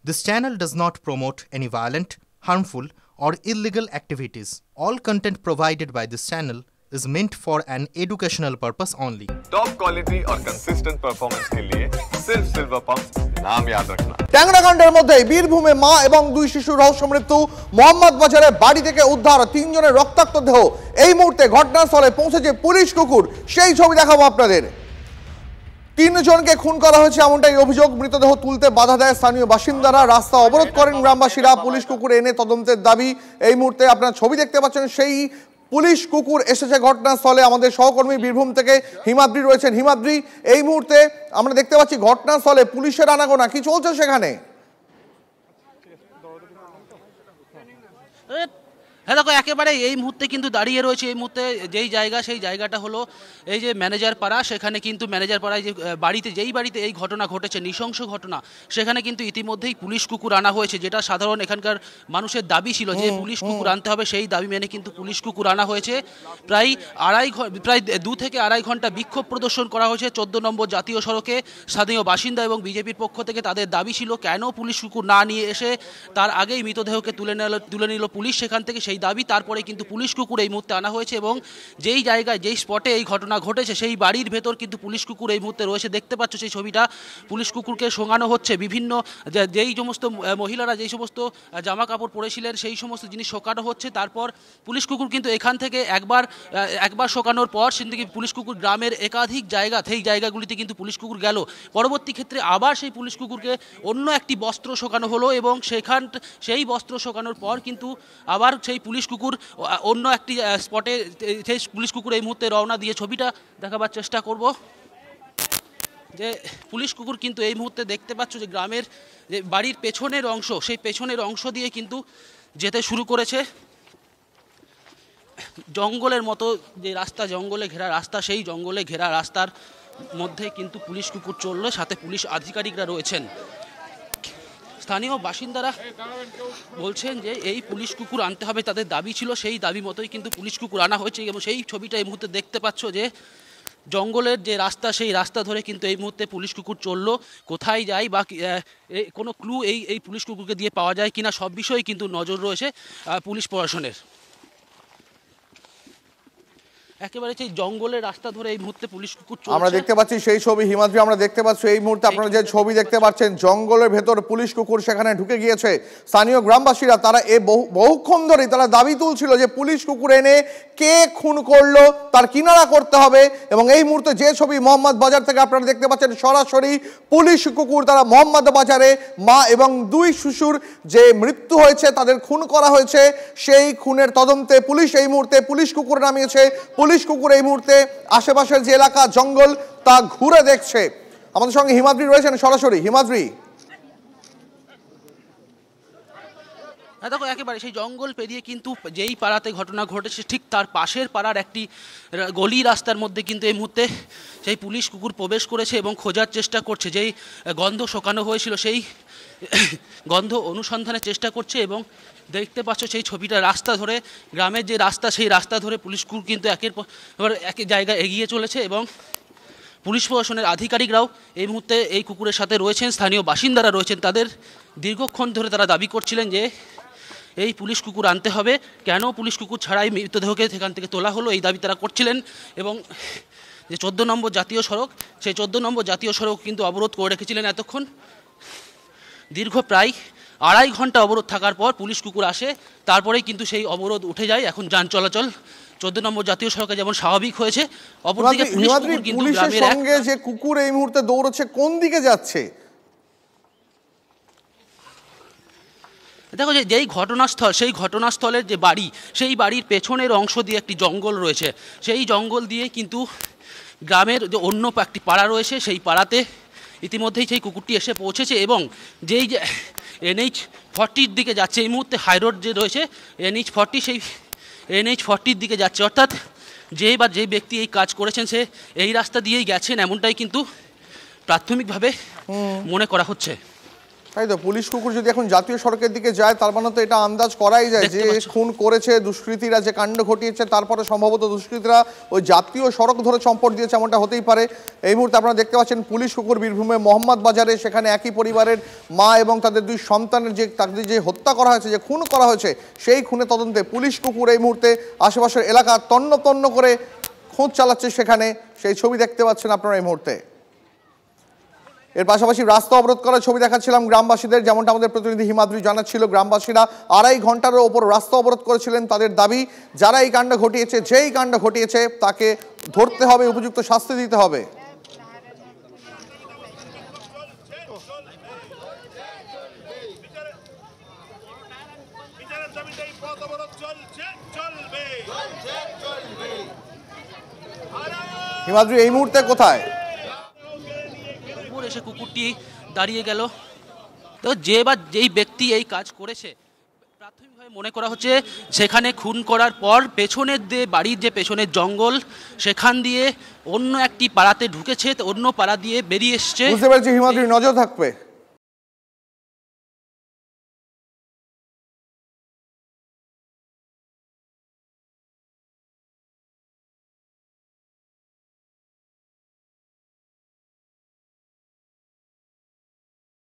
This channel does not promote any violent, harmful, or illegal activities. All content provided by this channel is meant for an educational purpose only. Top quality और consistent performance के लिए सिर्फ silver pump नाम याद रखना। ট্যাংরাকাণ্ডের মধ্যে বীরভূমে মা এবং দুই শিশুর রহস্য মৃত্যু। মোহাম্মদ বাজারে বাড়ি থেকে উদ্ধার তিনজনের রক্তাক্ত দেহ। এই মুহূর্তে ঘটনাস্থলে পৌঁছেছে পুলিশ কুকুর, সেই ছবি দেখাবো আপনাদের। তিনজনকে খুন করা হয়েছে এমনটাই অভিযোগ। মৃতদেহ তুলতে বাধা দেয় স্থানীয় বাসিন্দারা, রাস্তা অবরোধ করেন গ্রামবাসীরা। পুলিশ কুকুর এনে তদন্তের দাবি। এই মুহূর্তে আপনারা ছবি দেখতে পাচ্ছেন, সেই পুলিশ কুকুর এসেছে ঘটনাস্থলে। আমাদের সহকর্মী বীরভূম থেকে হিমাদ্রি রয়েছেন। হিমাদ্রি, এই মুহূর্তে আমরা দেখতে পাচ্ছি ঘটনাস্থলে পুলিশের আনাগোনা, কি চলছে সেখানে? হ্যাঁ দেখো, একেবারে এই মুহূর্তে কিন্তু দাঁড়িয়ে রয়েছে। এই মুহূর্তে যেই জায়গা, সেই জায়গাটা হলো এই যে ম্যানেজার পাড়া। সেখানে কিন্তু ম্যানেজার পাড়ায় যে যেই বাড়িতে এই ঘটনা ঘটেছে, নৃশংস ঘটনা, সেখানে কিন্তু ইতিমধ্যেই পুলিশ কুকুর আনা হয়েছে। যেটা সাধারণ এখানকার মানুষের দাবি ছিল যে পুলিশ কুকুর আনতে হবে, সেই দাবি মেনে কিন্তু পুলিশ কুকুর আনা হয়েছে। প্রায় 2 থেকে আড়াই ঘন্টা বিক্ষোভ প্রদর্শন করা হয়েছে 14 নম্বর জাতীয় সড়কে। স্থানীয় বাসিন্দা এবং বিজেপির পক্ষ থেকে তাদের দাবি ছিল কেন পুলিশ কুকুর না নিয়ে এসে তার আগেই মৃতদেহকে তুলে নিল পুলিশ সেখান থেকে, সেই দাবি। তারপরে কিন্তু পুলিশ কুকুর এই মুহূর্তে আনা হয়েছে এবং যেই জায়গায়, যেই স্পটে এই ঘটনা ঘটেছে, সেই বাড়ির ভেতর কিন্তু পুলিশ কুকুর এই মুহূর্তে রয়েছে। দেখতে পাচ্ছ সেই ছবিটা, পুলিশ কুকুরকে শোঙানো হচ্ছে। বিভিন্ন যেই সমস্ত মহিলারা যেই সমস্ত জামা কাপড় পরেছিলেন, সেই সমস্ত জিনিস শোকানো হচ্ছে। তারপর পুলিশ কুকুর কিন্তু এখান থেকে একবার শোকানোর পর সেখান থেকে পুলিশ কুকুর গ্রামের একাধিক জায়গা, সেই জায়গাগুলিতে কিন্তু পুলিশ কুকুর গেল। পরবর্তী ক্ষেত্রে আবার সেই পুলিশ কুকুরকে অন্য একটি বস্ত্র শোকানো হলো এবং সেই বস্ত্র শোকানোর পর কিন্তু আবার সেই পুলিশ কুকুর অন্য একটি স্পটে, সেই পুলিশ কুকুর এই মুহূর্তে রওনা দিয়ে ছবিটা দেখাবার চেষ্টা করব। যে পুলিশ কুকুর কিন্তু এই মুহূর্তে দেখতে পাচ্ছ যে গ্রামের যে বাড়ির পেছনের অংশ, সেই পেছনের অংশ দিয়ে কিন্তু যেতে শুরু করেছে। জঙ্গলের মতো যে রাস্তা, জঙ্গলে ঘেরা রাস্তা, সেই জঙ্গলে ঘেরা রাস্তার মধ্যে কিন্তু পুলিশ কুকুর চললো, সাথে পুলিশ আধিকারিকরা রয়েছেন। স্থানীয় বাসিন্দারা বলছেন যে এই পুলিশ কুকুর আনতে হবে, তাদের দাবি ছিল, সেই দাবি মতোই কিন্তু পুলিশ কুকুর আনা হয়েছে। এবং সেই ছবিটা এই মুহূর্তে দেখতে পাচ্ছ যে জঙ্গলের যে রাস্তা, সেই রাস্তা ধরে কিন্তু এই মুহূর্তে পুলিশ কুকুর চললো। কোথায় যায় বা কোনো ক্লু এই পুলিশ কুকুরকে দিয়ে পাওয়া যায় কিনা, সব বিষয়ে কিন্তু নজর রয়েছে পুলিশ প্রশাসনের। একেবারে সেই জঙ্গলের রাস্তা ধরে এই মুহূর্তে পুলিশ কুকুর চলছে। আমরা দেখতে পাচ্ছি সেই ছবি। হিমাদ্রি, আমরা দেখতে পাচ্ছি এই মুহূর্তে আপনারা যে ছবি দেখতে পাচ্ছেন, জঙ্গলের ভেতর পুলিশ কুকুর সেখানে ঢুকে গিয়েছে। স্থানীয় গ্রামবাসীরা তারা বহুক্ষণ ধরেই তারা দাবি তুলছিল যে পুলিশ কুকুর এনে কে খুন করলো তার কিনারা করতে হবে। এবং এই মুহূর্তে যে ছবি মোহাম্মদ বাজার থেকে আপনারা দেখতে পাচ্ছেন, সরাসরি পুলিশ কুকুর তারা মোহাম্মদ বাজারে মা এবং দুই শিশুর যে মৃত্যু হয়েছে, তাদের খুন করা হয়েছে, সেই খুনের তদন্তে পুলিশ এই মুহূর্তে পুলিশ কুকুর নামিয়েছে। পুলিশ কুকুর এই মুহূর্তে আশেপাশের যে এলাকা, জঙ্গল, তা ঘুরে দেখছে। আমাদের সঙ্গে হিমাদ্রি রয়েছেন সরাসরি। হিমাদ্রি, দেখো একেবারে সেই জঙ্গল পেরিয়ে কিন্তু যেই পাড়াতে ঘটনা ঘটেছে, ঠিক তার পাশের পাড়ার একটি গলি রাস্তার মধ্যে কিন্তু এই মুহূর্তে সেই পুলিশ কুকুর প্রবেশ করেছে এবং খোঁজার চেষ্টা করছে। যেই গন্ধ শোকানো হয়েছিল, সেই গন্ধ অনুসন্ধানের চেষ্টা করছে। এবং দেখতে পাচ্ছ সেই ছবিটা, রাস্তা ধরে, গ্রামের যে রাস্তা, সেই রাস্তা ধরে পুলিশ কুকুর কিন্তু একের পর এক জায়গায় এগিয়ে চলেছে। এবং পুলিশ প্রশাসনের আধিকারিকরাও এই মুহূর্তে এই কুকুরের সাথে রয়েছেন, স্থানীয় বাসিন্দারা রয়েছেন। তাদের দীর্ঘক্ষণ ধরে তারা দাবি করছিলেন যে এই পুলিশ কুকুর আনতে হবে, কেন পুলিশ কুকুর ছাড়াই মৃতদেহকে সেখান থেকে তোলা হলো, এই দাবি তারা করছিলেন। এবং যে 14 নম্বর জাতীয় সড়ক, সেই 14 নম্বর জাতীয় সড়ক কিন্তু অবরোধ করে রেখেছিলেন এতক্ষণ। দীর্ঘ প্রায় আড়াই ঘন্টা অবরোধ থাকার পর পুলিশ কুকুর আসে, তারপরেই কিন্তু সেই অবরোধ উঠে যায়। এখন যান চলাচল 14 নম্বর জাতীয় সড়কে যেমন স্বাভাবিক হয়েছে, অপরদিকে পুলিশের সঙ্গে যে কুকুর এই মুহূর্তে দৌড়চ্ছে, কোন দিকে যাচ্ছে? দেখো, যেই ঘটনাস্থল, সেই ঘটনাস্থলের যে বাড়ি, সেই বাড়ির পেছনের অংশ দিয়ে একটি জঙ্গল রয়েছে। সেই জঙ্গল দিয়ে কিন্তু গ্রামের যে অন্য একটি পাড়া রয়েছে, সেই পাড়াতে ইতিমধ্যেই সেই কুকুরটি এসে পৌঁছেছে। এবং যেই যে NH 40 দিকে যাচ্ছে, এই মুহূর্তে হাইরোড যে রয়েছে NH 40, সেই NH 40 দিকে যাচ্ছে। অর্থাৎ যে ব্যক্তি এই কাজ করেছেন, সে এই রাস্তা দিয়েই গেছেন, এমনটাই কিন্তু প্রাথমিকভাবে মনে করা হচ্ছে। তাই তো, পুলিশ কুকুর যদি এখন জাতীয় সড়কের দিকে যায় তার মানে তো এটা আন্দাজ করাই যায় যে খুন করেছে দুষ্কৃতীরা, যে কাণ্ড ঘটিয়েছে, তারপরে সম্ভবত দুষ্কৃতীরা ওই জাতীয় সড়ক ধরে চম্পট দিয়েছে, এমনটা হতেই পারে। এই মুহূর্তে আপনারা দেখতে পাচ্ছেন পুলিশ কুকুর বীরভূমে মোহাম্মদ বাজারে, সেখানে একই পরিবারের মা এবং তাদের 2 সন্তানের তাদের যে হত্যা করা হয়েছে, যে খুন করা হয়েছে, সেই খুনে তদন্তে পুলিশ কুকুর এই মুহূর্তে আশেপাশের এলাকা তন্ন তন্ন করে খোঁজ চালাচ্ছে সেখানে, সেই ছবি দেখতে পাচ্ছেন আপনারা এই মুহূর্তে। এর পাশাপাশি রাস্তা অবরোধ করার ছবি দেখাচ্ছিলাম গ্রামবাসীদের, যেমনটা আমাদের প্রতিনিধি হিমাদ্রি জানাচ্ছিল। গ্রামবাসীরা 2.5 ঘন্টার ওপর রাস্তা অবরোধ করেছিলেন। তাদের দাবি, যারা এই কাণ্ড ঘটিয়েছে, যেই কাণ্ড ঘটিয়েছে তাকে ধরতে হবে, উপযুক্ত শাস্তি দিতে হবে। হিমাদ্রি, এই মুহূর্তে কোথায়? এসে কুকুরটি দাঁড়িয়ে গেল। তো যেই ব্যক্তি এই কাজ করেছে, প্রাথমিকভাবে মনে করা হচ্ছে সেখানে খুন করার পর পেছনের বাড়ির যে পেছনের জঙ্গল, সেখান দিয়ে অন্য একটি পাড়াতে ঢুকেছে, অন্য পাড়া দিয়ে বেরিয়ে এসছে। বুঝতে পেরেছি হিমাদ্রি, নজর থাকবে।